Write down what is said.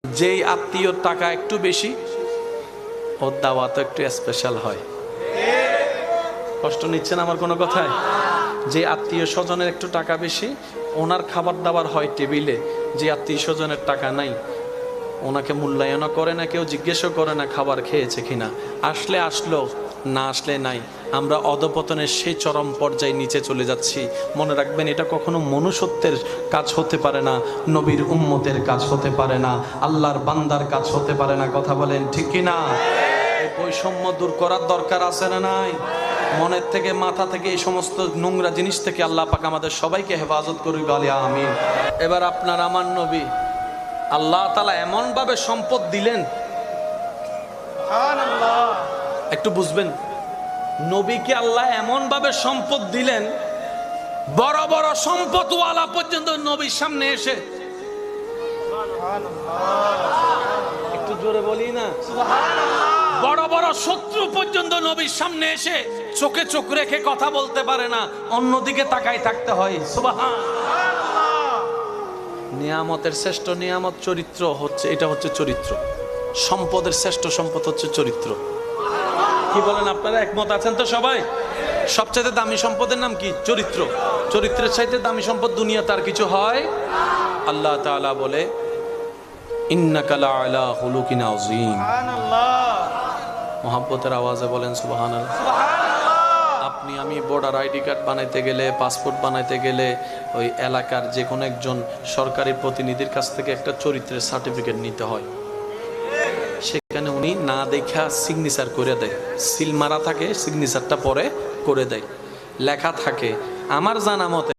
যেই আত্মীয়র টাকা একটু বেশি ওর দাওয়াত একটু স্পেশাল হয়। কষ্ট নিচ্ছেন আমার কোনো কথায়? যে আত্মীয় স্বজনের একটু টাকা বেশি ওনার খাবার দাবার হয় টেবিলে, যে আত্মীয় স্বজনের টাকা নাই ওনাকে মূল্যায়নও করে না, কেউ জিজ্ঞেসও করে না খাবার খেয়েছে কিনা। আসলে আসলো, না আসলে নাই। আমরা অধপতনের সেই চরম পর্যায়ে নিচে চলে যাচ্ছি। মনে রাখবেন, এটা কখনো মনুষ্যত্বের কাজ হতে পারে না, নবীর উম্মতের কাজ হতে পারে না, আল্লাহর বান্দার কাজ হতে পারে না। কথা বলেন ঠিক কিনা? এই বৈষম্য দূর করার দরকার আছে না নাই? মনের থেকে, মাথা থেকে, এই সমস্ত নোংরা জিনিস থেকে আল্লাহ পাক আমাদের সবাইকে হেফাজত করুক, বলি আমিন। এবার আপনার আমার নবী আল্লাহ তাআলা এমন ভাবে সম্পদ দিলেন, একটু বুঝবেন, নবীকে আল্লাহ এমন ভাবে সম্পদ দিলেন, বড় বড় সম্পদওয়ালা পর্যন্ত নবীর সামনে এসে, একটু জোরে বলি না, বড় বড় শত্রু পর্যন্ত নবীর সামনে এসে চোখে চোখ রেখে কথা বলতে পারে না, অন্যদিকে তাকায় থাকতে হয়। সুবহানাল্লাহ। নিয়ামতের শ্রেষ্ঠ নিয়ামত চরিত্র হচ্ছে, এটা হচ্ছে চরিত্র। সম্পদের শ্রেষ্ঠ সম্পদ হচ্ছে চরিত্র। কি বলেন আপনারা? একমত আছেন তো সবাই? সবচেয়ে দামি সম্পদের নাম কি? চরিত্র। চরিত্রের চাইতে দামি সম্পদ দুনিয়া তার কিছু হয়? আল্লাহ তাআলা বলে ইন্নাকা লাআলা খুলুকিন আযীম। মহব্বতের আওয়াজে বলেন সুবহানাল্লাহ। আপনি আমি ভোটার আইডি কার্ড বানাইতে গেলে, পাসপোর্ট বানাইতে গেলে ওই এলাকার যে কোনো একজন সরকারি প্রতিনিধির কাছ থেকে একটা চরিত্রের সার্টিফিকেট নিতে হয়। সেখানে উনি না দেখা সিগনেচার করে দেয়, সিল মারা থাকে, সিগনেচারটা পরে করে দেয়, লেখা থাকে আমার জানা মতে